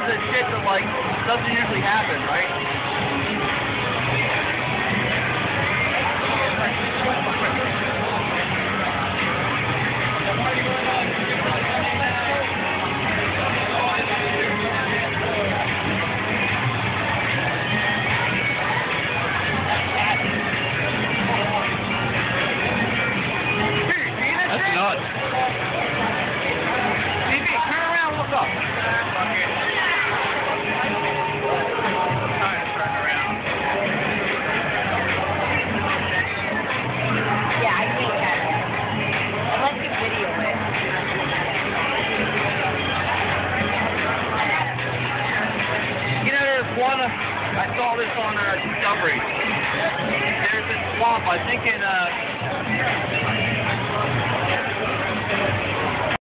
the shit that, like, doesn't usually happen, right? That's nuts. TV, turn around, look up. Yeah, I hate that. I like to video it. You know, there's one, I saw this on Discovery. There's this swamp, I think in,